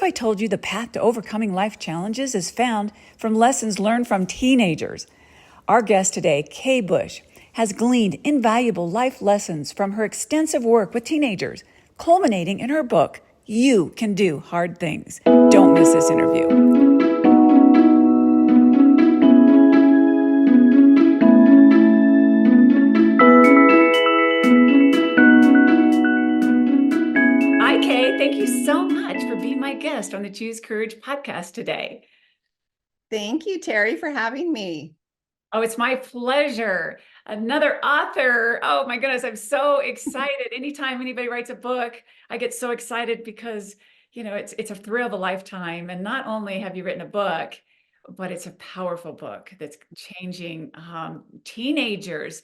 I told you the path to overcoming life challenges is found from lessons learned from teenagers? Our guest today, Kay Bush, has gleaned invaluable life lessons from her extensive work with teenagers, culminating in her book, You Can Do Hard Things. Don't miss this interview. Hi, Kay. Thank you so much for being my guest on the Choose Courage podcast today. Thank you, Terry, for having me. Oh, it's my pleasure. Another author. Oh my goodness, I'm so excited. Anytime anybody writes a book, I get so excited because, it's a thrill of a lifetime. And not only have you written a book, but it's a powerful book that's changing teenagers.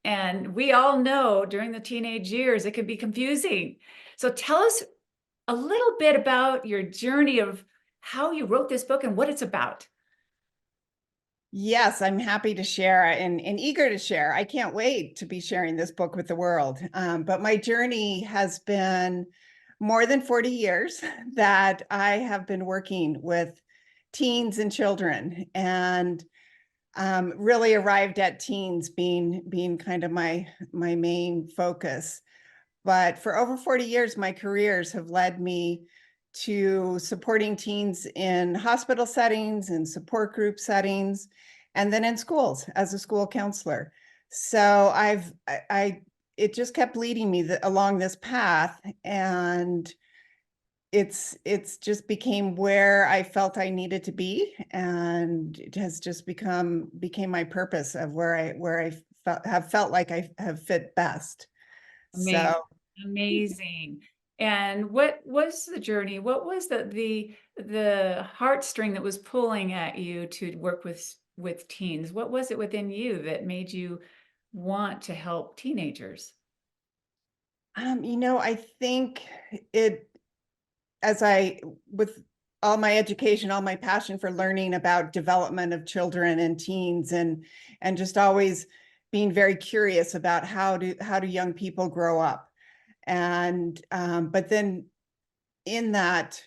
And we all know during the teenage years, it can be confusing. So tell us a little bit about your journey of how you wrote this book and what it's about. Yes, I'm happy to share and eager to share. I can't wait to be sharing this book with the world. But my journey has been more than 40 years that I have been working with teens and children, and really arrived at teens being kind of my main focus. But for over 40 years, my careers have led me to supporting teens in hospital settings and support group settings, and then in schools as a school counselor. So it just kept leading me along this path, and it's just became where I felt I needed to be, and it has just became my purpose of where I have felt like I have fit best. Amazing. So Amazing. And what was the journey? What was the heartstring that was pulling at you to work with teens? What was it within you that made you want to help teenagers? I think it, as I, with all my education, all my passion for learning about development of children and teens, and just always being very curious about how do young people grow up. And but then in that,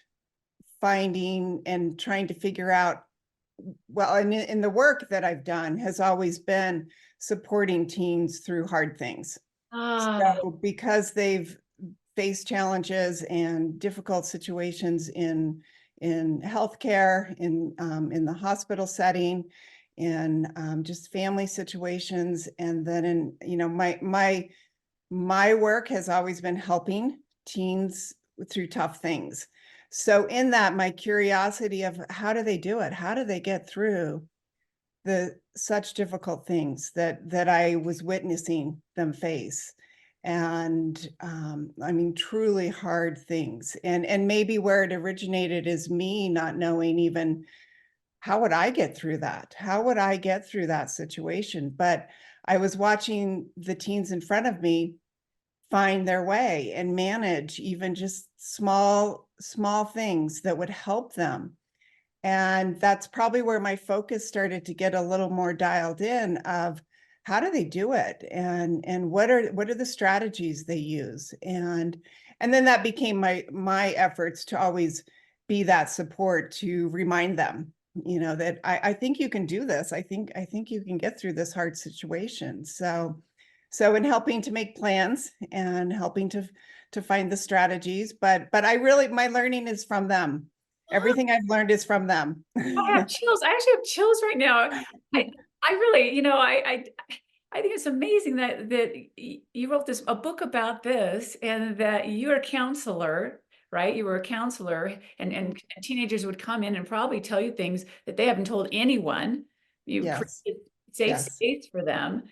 finding and trying to figure out, well, and in the work that I've done has always been supporting teens through hard things. Ah, So because they've faced challenges and difficult situations in healthcare, in the hospital setting, in just family situations, and then in my work has always been helping teens through tough things. So in that, my curiosity of how do they do it? How do they get through the such difficult things that I was witnessing them face? And I mean, truly hard things. And maybe where it originated is me not knowing even how would I get through that? How would I get through that situation? But I was watching the teens in front of me find their way and manage even just small things that would help them. And that's probably where my focus started to get a little more dialed in of how do they do it, and what are the strategies they use. And then that became my efforts to always be that support to remind them, that I think you can do this. I think you can get through this hard situation. So in helping to make plans and helping to find the strategies, but I really, my learning is from them. Everything I've learned is from them. I have chills. I actually have chills right now. I really, I think it's amazing that you wrote a book about this, and that you're a counselor, right? You were a counselor, and teenagers would come in and probably tell you things that they haven't told anyone. You Yes, created safe yes, space for them.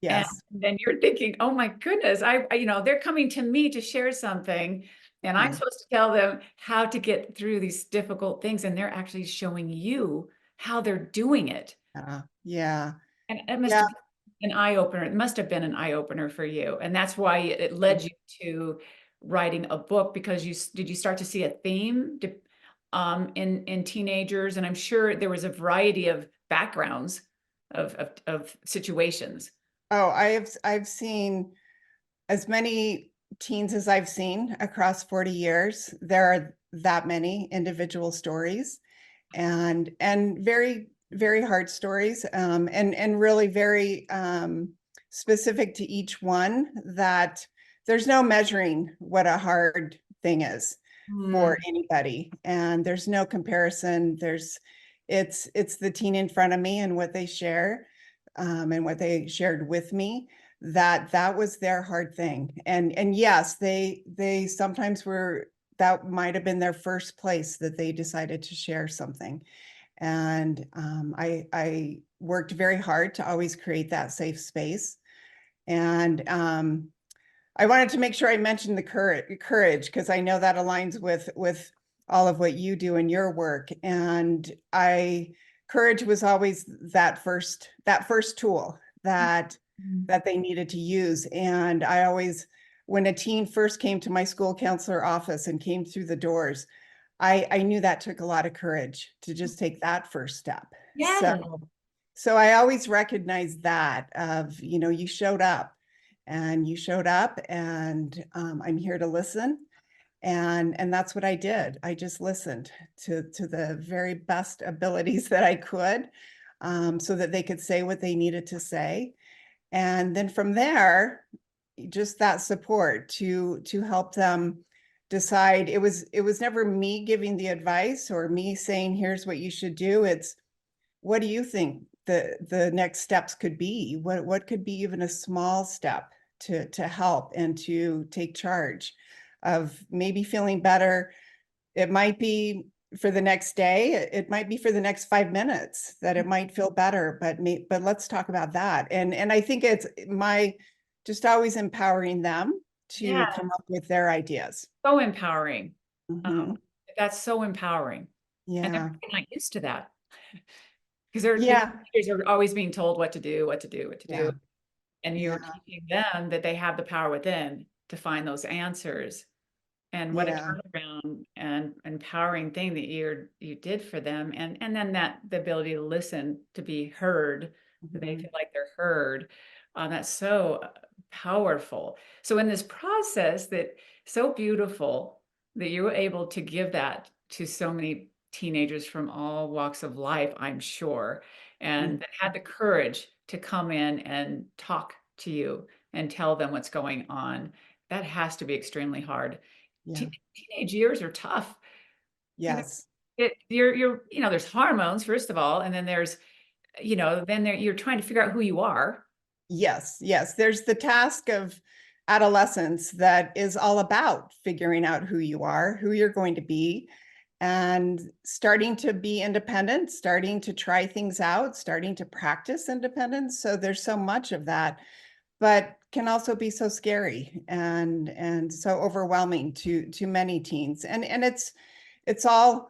And yes. then you're thinking, oh my goodness, they're coming to me to share something, and I'm Yeah, supposed to tell them how to get through these difficult things, and they're actually showing you how they're doing it. yeah, And it must yeah. have been an eye opener. It must have been an eye opener for you. And that's why it led you to writing a book, because did you start to see a theme in teenagers? And I'm sure there was a variety of backgrounds of situations. Oh, I've seen as many teens as I've seen across 40 years. There are that many individual stories and very, very hard stories, and really very specific to each one, that there's no measuring what a hard thing is for Mm, anybody. And there's no comparison. It's the teen in front of me and what they share, and what they shared with me, that was their hard thing. And yes, they sometimes were, that might have been their first place that they decided to share something. And I worked very hard to always create that safe space. And I wanted to make sure I mentioned the courage, because I know that aligns with all of what you do in your work. And courage was always that first tool that they needed to use. And I always, when a teen first came to my school counselor office and came through the doors, I knew that took a lot of courage to just take that first step. yeah. So I always recognize that of, you showed up and I'm here to listen. And that's what I did. I just listened to the very best abilities that I could, so that they could say what they needed to say. And then from there, just that support to help them decide. It was never me giving the advice or me saying, here's what you should do. It's, what do you think the next steps could be? What could be even a small step to help and to take charge of maybe feeling better? It might be for the next day. It might be for the next 5 minutes that it might feel better, but let's talk about that. And I think it's my just always empowering them Yeah. to come up with their ideas. So empowering. Um, Mhm. that's so empowering. And they're Yeah. probably not used to that because they're, Yeah. teenagers are always being told what to do, what to do, what to do. Yeah. And you're Yeah. teaching them that they have the power within to find those answers. And what a Yeah. turnaround and empowering thing that you did for them. And then that the ability to listen, to be heard, that they Mhm. feel like they're heard. That's so powerful. So in this process that so beautiful that you were able to give that to so many teenagers from all walks of life, I'm sure, and Mm. that had the courage to come in and talk to you and tell them what's going on. That has to be extremely hard. Yeah. Teenage years are tough. You know, Yes. there's hormones, first of all, and then there's, then you're trying to figure out who you are. Yes, yes. There's the task of adolescence that is all about figuring out who you are, who you're going to be, and starting to be independent, starting to try things out, starting to practice independence. So there's so much of that, but can also be so scary and so overwhelming to many teens. And it's all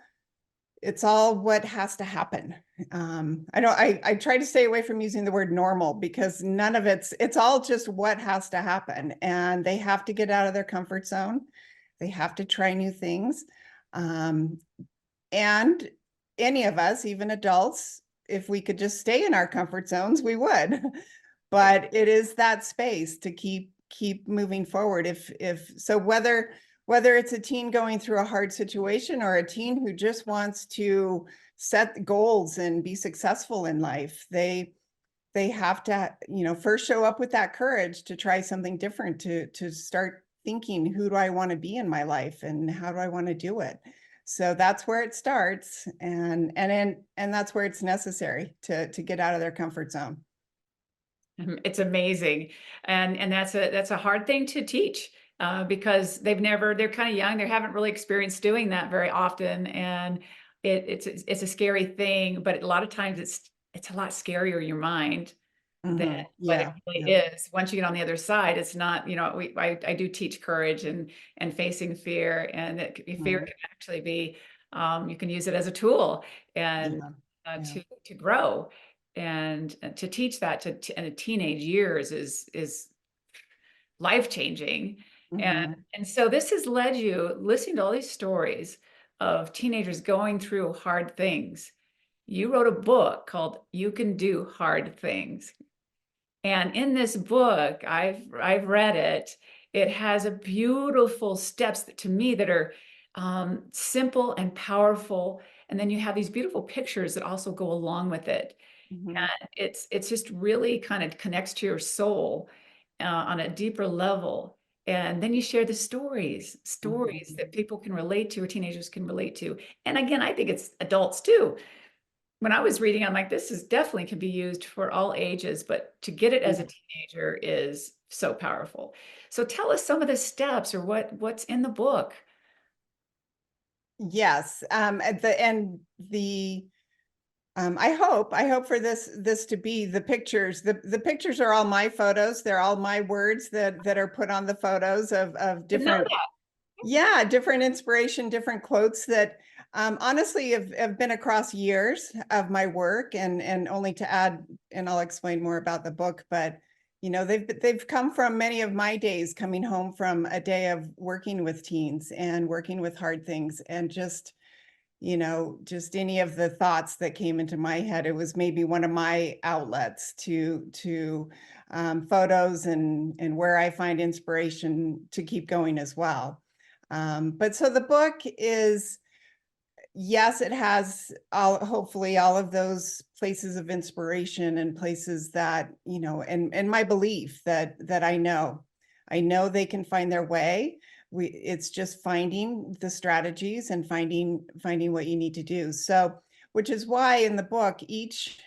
what has to happen. I try to stay away from using the word normal, because none of it's all just what has to happen. And they have to get out of their comfort zone. They have to try new things. Um, and any of us, even adults, if we could just stay in our comfort zones, we would. Right. But it is that space to keep moving forward. If so, whether it's a teen going through a hard situation or a teen who just wants to set goals and be successful in life, they have to, first show up with that courage to try something different, to start thinking, who do I want to be in my life and how do I want to do it? So that's where it starts, and that's where it's necessary to get out of their comfort zone. It's amazing. And that's a hard thing to teach, because they're kind of young. They haven't really experienced doing that very often. And it's a scary thing, but a lot of times it's a lot scarier in your mind than what it Yeah, really yeah. is. Once you get on the other side, it's not, I do teach courage and facing fear, and fear Mhm. can actually be, you can use it as a tool and Yeah, yeah. to grow and to teach that in the teenage years is life changing. And Mhm. and so this has led you listening to all these stories of teenagers going through hard things. You wrote a book called You Can Do Hard Things. And in this book, I've read it, It has a beautiful steps that, to me, that are simple and powerful. And then you have these beautiful pictures that also go along with it. Mhm. And it's just really kind of connects to your soul on a deeper level. And then you share the stories Mhm. that people can relate to or teenagers can relate to. And again, I think it's adults too. When I was reading, I'm like, this is definitely can be used for all ages, but to get it as a teenager is so powerful. So tell us some of the steps or what's in the book. Yes, at the end, I hope for this to be the pictures. The pictures are all my photos. They're all my words that are put on the photos of But know different, yeah, different inspiration, different quotes that honestly have been across years of my work, and only to add, and I'll explain more about the book, but you know, they've come from many of my days coming home from a day of working with teens and working with hard things, and just, you know, just any of the thoughts that came into my head. It was maybe one of my outlets to photos, and where I find inspiration to keep going as well. But so the book is, yes, it has hopefully all of those places of inspiration and places that, you know, and my belief that I know they can find their way. It's just finding the strategies and finding what you need to do. So, which is why in the book, each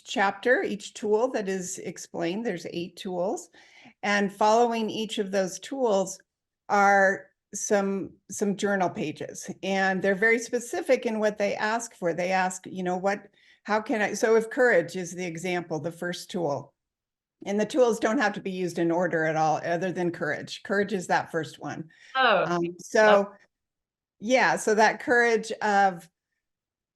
chapter, each tool that is explained, there's 8 tools, and following each of those tools are some journal pages, and they're very specific in what they ask for. They ask, you know, what, how can I, so if courage is the example, the first tool, and the tools don't have to be used in order at all other than courage. Courage is that first one. Oh, love So yeah, so that courage of,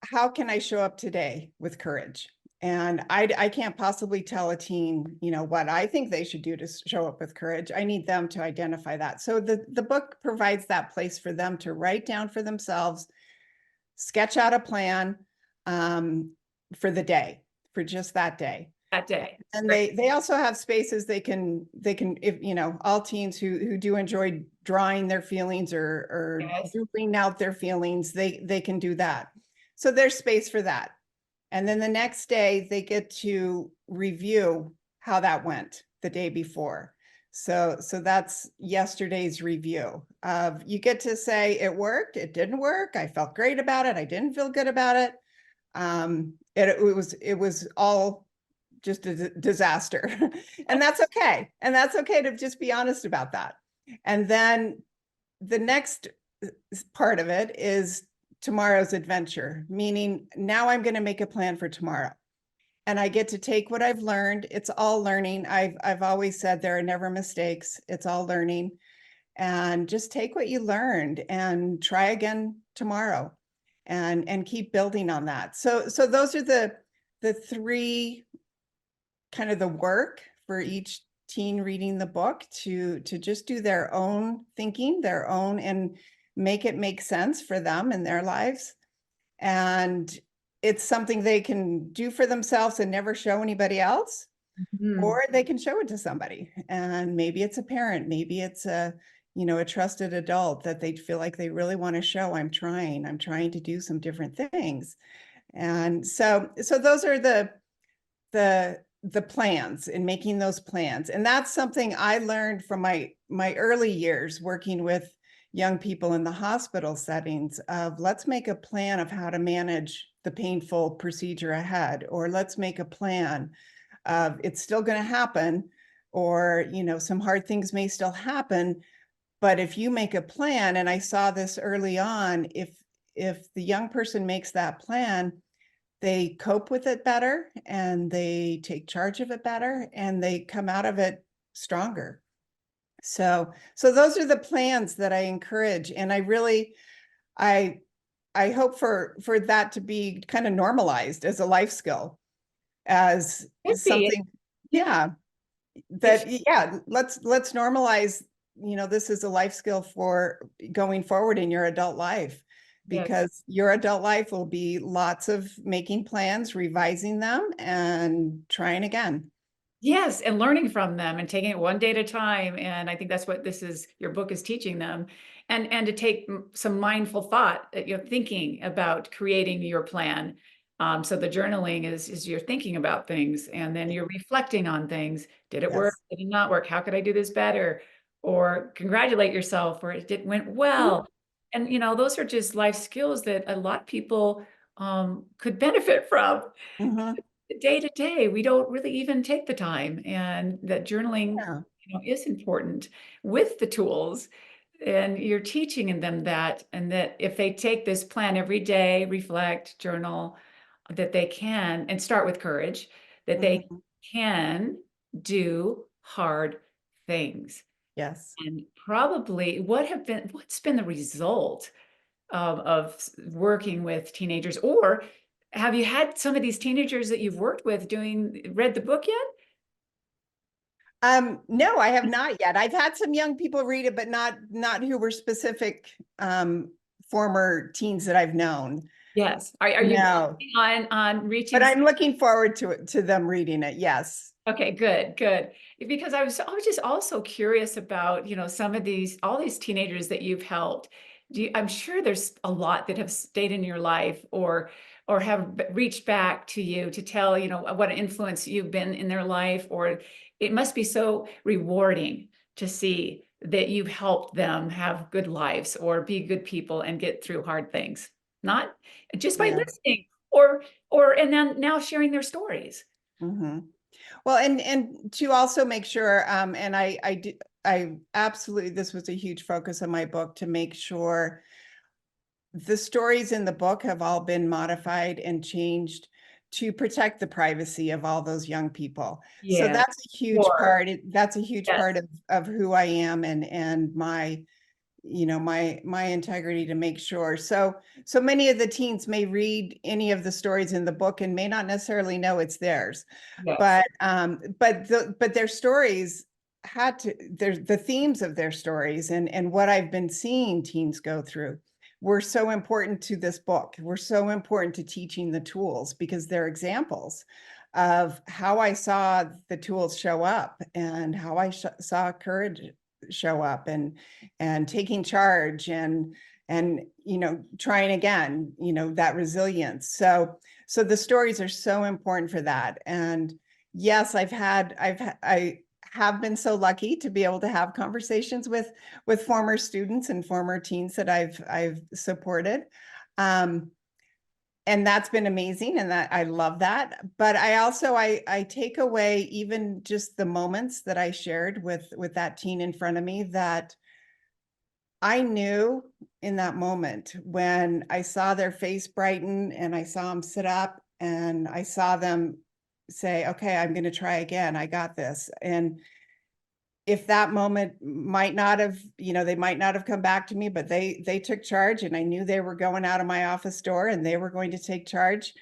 how can I show up today with courage? And I can't possibly tell a teen, you know, what I think they should do to show up with courage. I need them to identify that. So the book provides that place for them to write down for themselves, sketch out a plan um, for the day, for just that day. that day. And Right. they also have spaces they can, if you know, all teens who do enjoy drawing their feelings or Yes. doodling out their feelings, they can do that. So there's space for that. And then the next day they get to review how that went the day before. So that's yesterday's review of, you get to say it worked, it didn't work, I felt great about it, I didn't feel good about it. It was all just a disaster. And that's okay. And that's okay to just be honest about that. And then the next part of it is tomorrow's adventure, meaning now I'm going to make a plan for tomorrow. And I get to take what I've learned. It's all learning. I've always said there are never mistakes. It's all learning. And just take what you learned and try again tomorrow, and keep building on that. So those are the 3 kind of the work for each teen reading the book, to just do their own thinking, their own, and make it make sense for them in their lives. And it's something they can do for themselves and never show anybody else, Mhm. or they can show it to somebody. And maybe it's a parent, maybe it's a, you know, a trusted adult that they feel like they really want to show, I'm trying to do some different things. And so those are the plans, and making those plans. And that's something I learned from my early years working with young people in the hospital settings of, let's make a plan of how to manage the painful procedure ahead, or let's make a plan of, it's still going to happen, or, you know, some hard things may still happen, but if you make a plan, and I saw this early on, if the young person makes that plan, they cope with it better, and they take charge of it better, and they come out of it stronger. So those are the plans that I encourage. And I really, I I hope for that to be kind of normalized as a life skill, as Could be. something, yeah, It's that, yeah, let's normalize, you know, this is a life skill for going forward in your adult life, yes. because your adult life will be lots of making plans, revising them, and trying again. Yes, and learning from them and taking it one day at a time. And I think that's what your book is teaching them. And to take some mindful thought, thinking about creating your plan. So the journaling is you're thinking about things and then you're reflecting on things. Did it work? Yes. Did it not work? How could I do this better? Or congratulate yourself, or it went Mhm. well. And those are just life skills that a lot of people could benefit from Mhm. day to day. We don't really even take the time, and that journaling, Yeah. is important with the tools. And you're teaching in them that, and that if they take this plan every day, reflect, journal, that they can, and start with courage, that they Mhm. can do hard things. Yes. And probably what's been the result of working with teenagers? Or have you had some of these teenagers that you've worked with read the book yet? No, I have not yet. I've had some young people read it, but not who were specific former teens that I've known. Yes. Are you No, planning on reaching? but I'm looking forward to it, to them reading it. Yes. Okay, good, good. Because I was just also curious about, some of all these teenagers that you've helped. I'm sure there's a lot that have stayed in your life, or have reached back to you to tell, what an influence you've been in their life. Or it must be so rewarding to see that you've helped them have good lives or be good people and get through hard things. Not just by Yes. listening, or and then now sharing their stories. Hmm. Well, and to also make sure, and I absolutely, this was a huge focus of my book, to make sure the stories in the book have all been modified and changed to protect the privacy of all those young people. So Yeah. that's a huge Or part. That's a huge yes. part of who I am, and my, my integrity, to make sure. So many of the teens may read any of the stories in the book and may not necessarily know it's theirs, Yes. but their stories had to, there's the themes of their stories, and what I've been seeing teens go through were so important to this book. Were so important to teaching the tools, because they're examples of how I saw the tools show up, and how I saw courage show up, and taking charge, and trying again, that resilience. So the stories are so important for that. And yes, I have been so lucky to be able to have conversations with former students and former teens that I've supported. Um, and that's been amazing, and that I love that. But I take away even just the moments that I shared with that teen in front of me, that I knew in that moment when I saw their face brighten, and I saw them sit up, and I saw them say, okay, I'm going to try again. I got this. And if that moment might not have, they might not have come back to me, but they took charge, and I knew they were going out of my office door and they were going to take charge.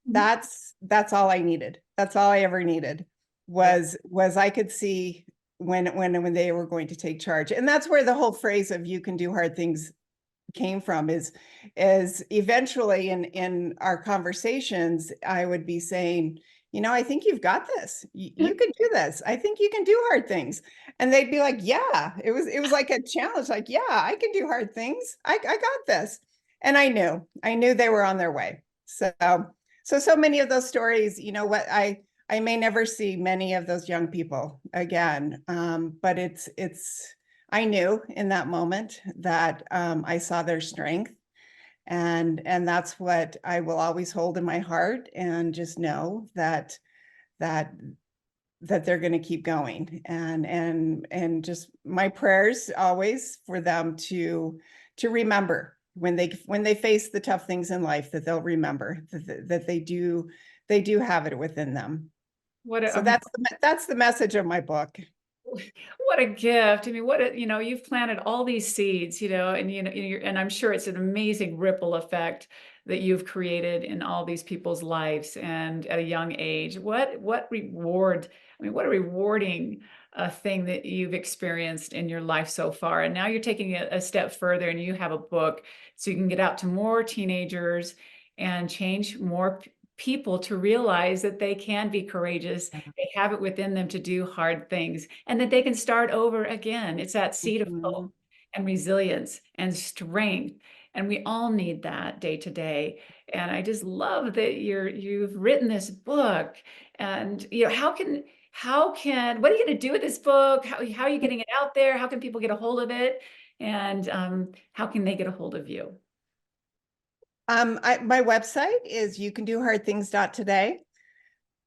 Mhm. That's all I needed. That's all I ever needed, Yeah. was I could see when they were going to take charge. And that's where the whole phrase of "you can do hard things" came from, is eventually in our conversations, I would be saying, I think you've got this. Yeah. You can do this. I think you can do hard things. And they'd be like, yeah, it was like a challenge. Like, yeah, I can do hard things. I got this. And I knew they were on their way. So many of those stories, what I may never see many of those young people again. But I knew in that moment that I saw their strength, and that's what I will always hold in my heart, and just know that that they're going to keep going, and just my prayers always for them to remember when they face the tough things in life, that they'll remember that they do have it within them. I So mean, that's the message of my book. what a gift. I mean, you've planted all these seeds, and and I'm sure it's an amazing ripple effect that you've created in all these people's lives and at a young age. What reward, I mean, what a rewarding thing that you've experienced in your life so far. And now you're taking it a step further and you have a book so you can get out to more teenagers and change more people to realize that they can be courageous. They have it within them to do hard things and that they can start over again. It's that seed of hope Mhm. and resilience and strength. And we all need that day to day. And I just love that you've written this book. And what are you going to do with this book? How are you getting it out there? How can people get a hold of it? And how can they get a hold of you? My website is you can do hard things today.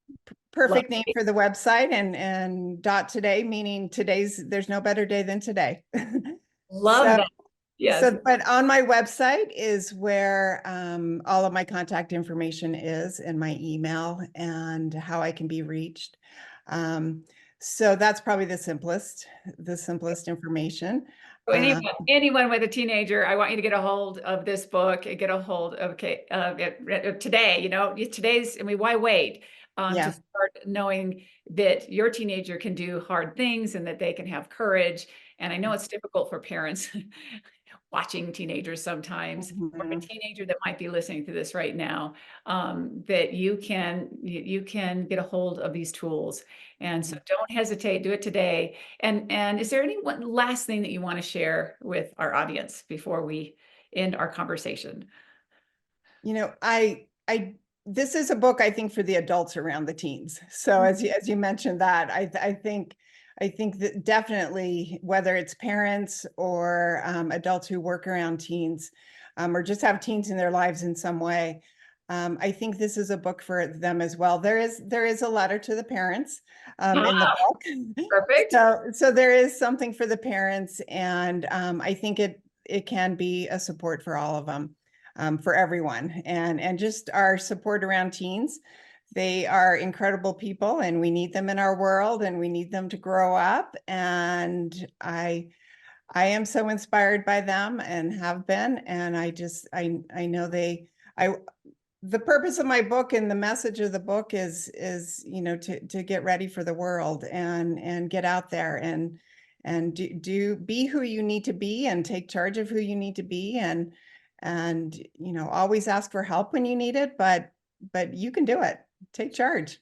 Love, Perfect name for the website, and dot today, meaning there's no better day than today. love So, that. Yes. but on my website is where all of my contact information is, and my email, and how I can be reached. So that's probably the simplest information. So anyone with a teenager, I want you to get a hold of this book, get a hold of, okay, today, today's, I mean, why wait? To Yeah. start knowing that your teenager can do hard things and that they can have courage. And I know it's difficult for parents watching teenagers sometimes, or a Mhm. teenager that might be listening to this right now, that you can get a hold of these tools. And so don't hesitate, do it today. And is there any one last thing that you want to share with our audience before we end our conversation? You know, this is a book I think for the adults around the teens. So as you mentioned that, I think that definitely whether it's parents or adults who work around teens, or just have teens in their lives in some way, I think this is a book for them as well. There is a letter to the parents in the Ah, book, perfect. so there is something for the parents, and I think it can be a support for all of them, for everyone, and just our support around teens. They are incredible people, and we need them in our world, and we need them to grow up. And I am so inspired by them and have been, and I know I the purpose of my book and the message of the book is to get ready for the world, and get out there, and be who you need to be, and take charge of who you need to be, and always ask for help when you need it, but you can do it. Take charge.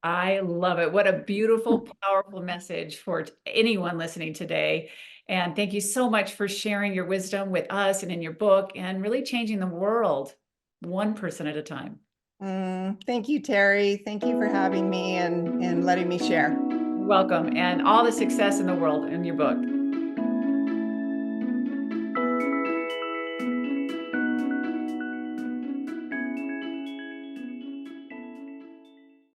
I love it. What a beautiful, powerful message for anyone listening today. And thank you so much for sharing your wisdom with us and in your book and really changing the world one person at a time. Thank you, Terry. Thank you for having me and letting me share. You're welcome. And all the success in the world in your book.